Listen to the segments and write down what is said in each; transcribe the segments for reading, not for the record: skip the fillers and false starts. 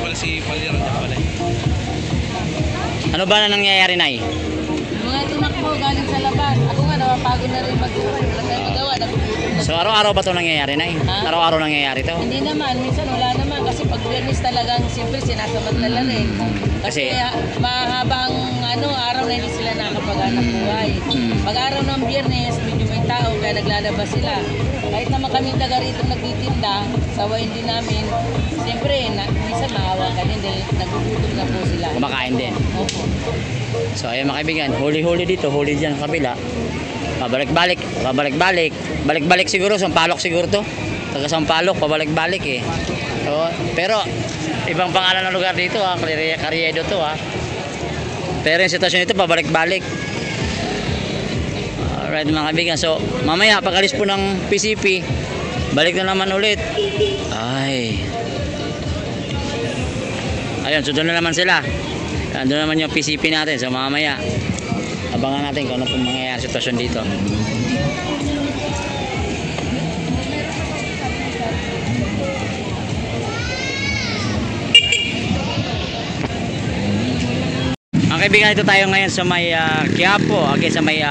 pala si Paliran niya pala. Ano ba na nangyayari, Nay? Mga tumakbo galing sa labas. Ako nga napapagod na rin mag-uwan. Wala tayong magawa. So araw-araw ba ito nangyayari, Nay? Ha? Araw-araw nangyayari to? Hindi naman. Minsan wala naman. Kasi pag Biyernes talagang siyempre sinasamantala rin. Kasi mahabang araw na hindi sila nakapaghanap buhay. Pag araw ng Biyernes, medyo may tao kaya naglalabas sila. Kahit naman kaming taga rito nagtitinda, sawayin din namin. Siyempre, minsan maawa ka din dahil nagugutom na po sila. Kumakain din. Opo. So ayun mga kaibigan, huli-huli dito, huli dyan sa kabila. Pabalik-balik, pabalik-balik. Balik-balik siguro, Sampaloc siguro to. Taga Sampaloc, pabalik-balik eh. So, pero ibang pangalan ng lugar dito ha, Carriedo to ha. Pero yung sitwasyon nito pabalik-balik. Alright mga kaibigan, so mamaya pag-alis po ng PCP, balik na naman ulit. Ay. Ayun, so doon na naman sila. Doon naman yung PCP natin. So mamaya abangan natin kung ano pong mangyayari sitwasyon dito. Ang kaibigan, ito tayo ngayon sa may Quiapo, okay, sa may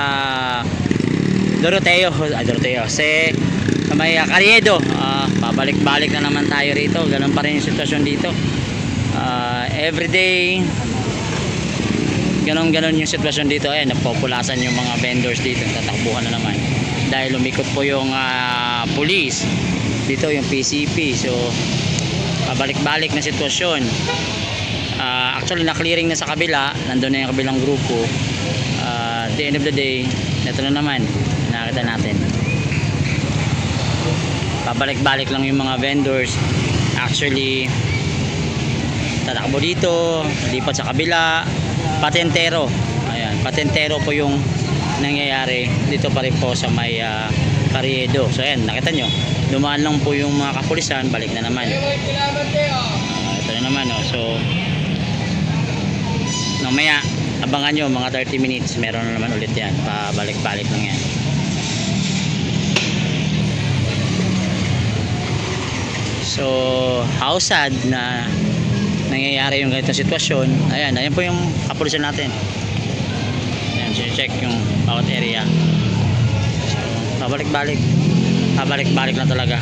Doroteo, sa may Carriedo. Pabalik-balik na naman tayo rito. Ganun pa rin yung sitwasyon dito. Everyday ganon yung sitwasyon dito. Ayan, napopulasan yung mga vendors dito, tatakbuhan na naman dahil lumikot po yung police dito, yung PCP. So pabalik-balik na sitwasyon. Actually na-clearing na sa kabila, nandun na yung kabilang grupo. At the end of the day, ito na naman, nakita natin pabalik-balik lang yung mga vendors. Actually tatakbo dito, lipat sa kabila, patentero. Ayan, patentero po yung nangyayari dito pa rin po sa may Carriedo. So ayan, nakita nyo, dumaan lang po yung mga kapulisan, balik na naman. Ito na naman so mamaya abangan nyo mga 30 minutes, meron na naman ulit yan, pabalik-balik lang yan. So how sad na nangyayari yung ganitong sitwasyon. Ayan po yung kapulisan natin. Ayan, check yung bawat area. So pabalik-balik na talaga.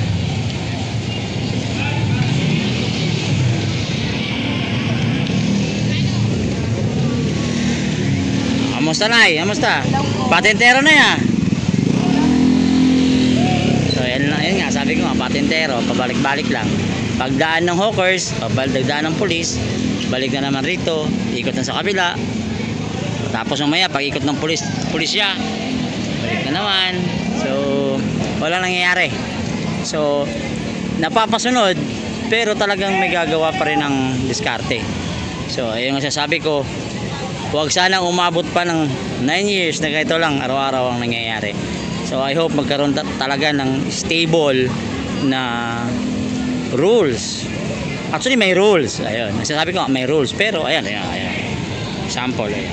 Kamusta, Nay? Kamusta? Patentero na yan. So yan nga, sabi ko nga, patentero, pabalik-balik lang. Pagdaan ng hawkers, pagdaan ng pulis, balik na naman rito, ikot na sa kabila. Tapos mamaya, pag ikot ng pulisya, balik na naman. So walang nangyayari. So napapasunod, pero talagang may gagawa pa rin ng diskarte. So ayun ang sasabi ko, huwag sanang umabot pa ng 9 years na ganito lang araw-araw ang nangyayari. So I hope magkaroon talaga ng stable na rules. Actually may rules. Ayun, nasasabi ko may rules, pero ayan. Example, ayan.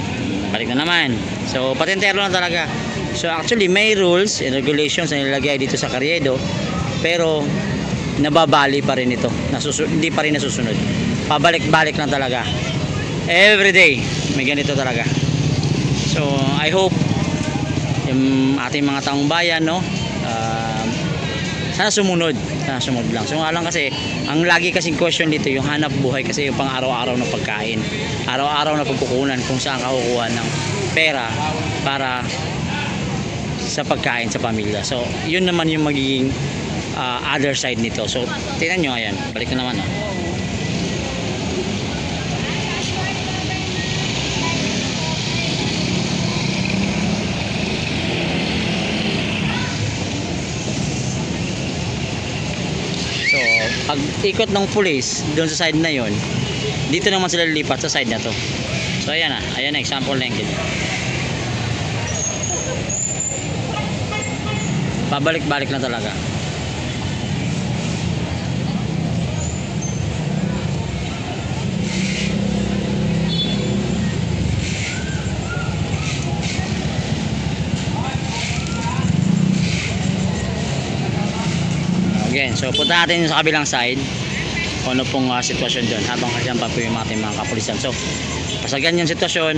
Balik na naman. So patentero na talaga. So actually may rules and regulations na nilagay dito sa Carriedo, pero nababali pa rin ito. Hindi pa rin nasusunod. Pabalik-balik lang talaga. Every day may ganito talaga. So I hope yung ating mga taong bayan sana sumunod lang. So nga lang kasi ang lagi kasing question dito yung hanap buhay, kasi yung pang araw-araw na pagkain, araw-araw na pagkukunan, kung saan ka kukuha ng pera para sa pagkain sa pamilya. So yun naman yung magiging other side nito. So tingnan nyo, ayan, balik na naman pag ikot ng pulis doon sa side na yon, dito naman sila lilipat sa side na to. So ayan na example na yung pabalik-balik na talaga. Again, so punta natin sa kabilang side. kung ano pong sitwasyon doon habang kasyan pa po yung ating mga kapulisan. So sa ganyang sitwasyon,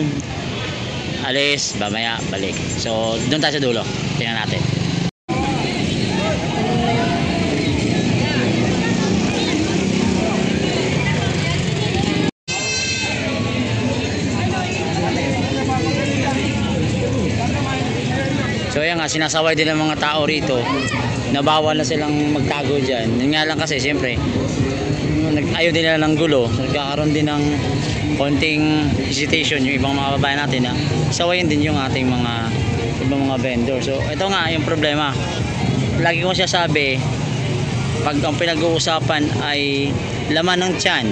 alis, mamaya balik. So doon tayo sa dulo, tingnan natin. So ayan nga, sinasaway din ng mga tao rito na bawal na silang magtago dyan. Yun nga lang kasi siyempre ayaw din nila ng gulo, so, nagkakaroon din ng konting hesitation yung ibang mga babae natin na sawayin din yung ating mga ibang mga vendor. So ito nga yung problema, lagi ko sinasabi, pag ang pinag-uusapan ay laman ng tiyan,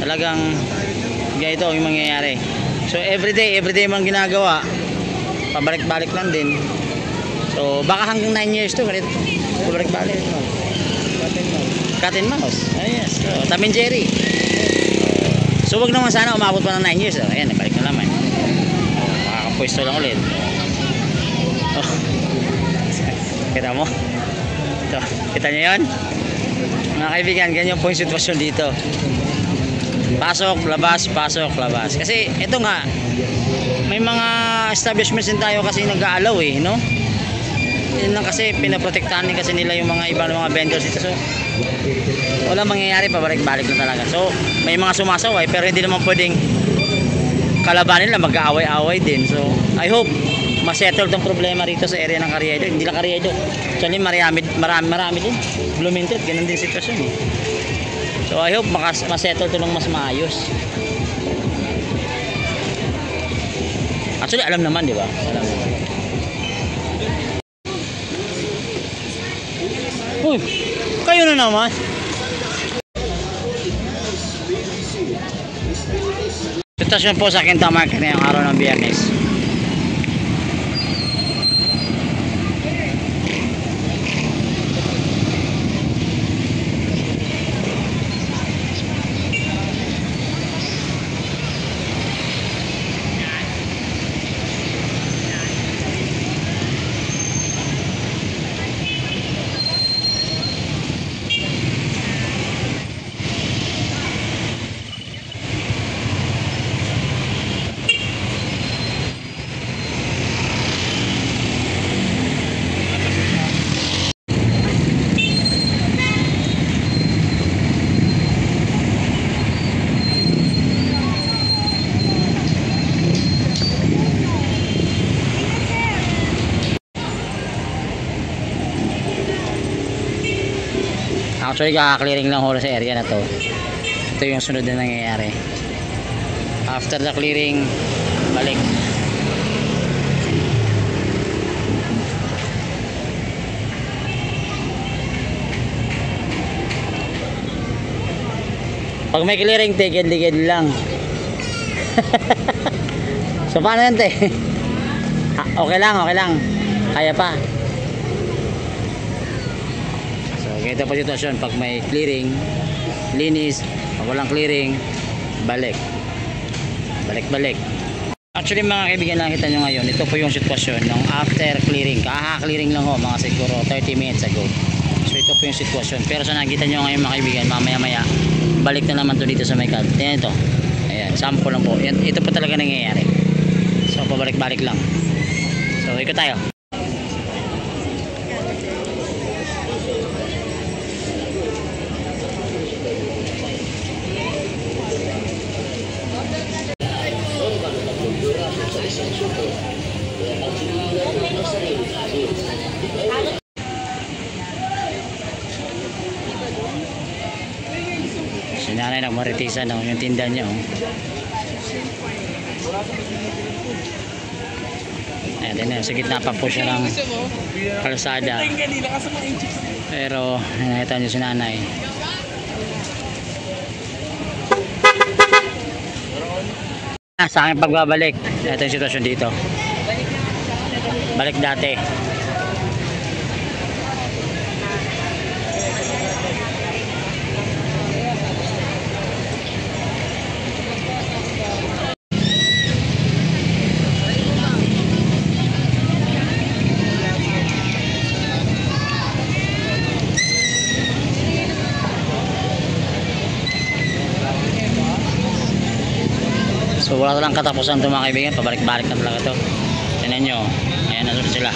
talagang ganito yung mangyayari. So everyday man ginagawa, pabalik-balik lang din. So baka hanggang 9 years to ganito, pabalik-balik. Cat and mouse. Oh, yes. So, Tom and Jerry. So wag naman sana umabot pa ng 9 years. Ayan, nabalik na naman. Makakapwesto lang ulit. Oh. Kita mo? Ito, kita niyo yun? Mga kaibigan, ganyan po yung sitwasyon dito. Pasok, labas, pasok, labas. Kasi ito nga, may mga establishments din tayo kasi nag-aalaw eh, no? Yun lang kasi, pinaprotektahan din kasi nila yung mga ibang mga vendors dito. So, wala mangyayari, pabalik-balik na talaga. So, may mga sumasaway, pero hindi naman pwedeng kalabanin nila, mag-aaway-aaway din. So, I hope masettle tong problema rito sa area ng Carriedo. Hindi lang Carriedo. Actually, marami din. Blumentritt, ganun din sitwasyon eh. So, I hope masettle to ng mas maayos. Actually, alam naman, di ba? Alam naman. Uy, kayo na naman. Sitwasyon po sa Quinta Market ngayong araw ng Biyernes. Actually, kaka-clearing lang holo sa area na to. Ito yung sunod na nangyayari. After the clearing, balik. Pag may clearing, tigil-ligid lang. So, paano yan, te? Okay lang, okay lang. Kaya pa. Ganito po sitwasyon pag may clearing, linis. Pag walang clearing, balik. Balik. Actually mga kaibigan, nakita nyo ngayon, ito po yung sitwasyon ng after clearing. Kaka-clearing lang ho, mga siguro 30 minutes ago. So ito po yung sitwasyon. Pero sa nakita nyo ngayon mga kaibigan, mamaya-maya balik na naman to dito sa may cut. Yan ito. Ayan, sample lang po. Yan, ito po talaga nangyayari. So pabalik-balik lang. So ikot tayo. Si nanay nagmaritisan na yung tinda niya. Oh. Ayan din sa gitna pa po siya ng kalsada. Pero nakita niyo si nanay. Sa aking pagbabalik, ito yung sitwasyon dito. Balik dati. So wala lang katapusan ito mga kaibigan, pabalik-balik na talaga ito. Tingnan nyo, ayan na sila.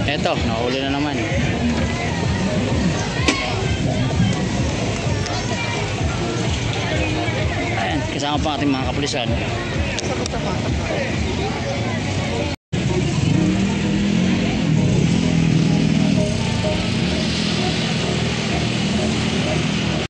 Eto, nahuli na naman. Ayan, kasama pa ating mga kapulisan.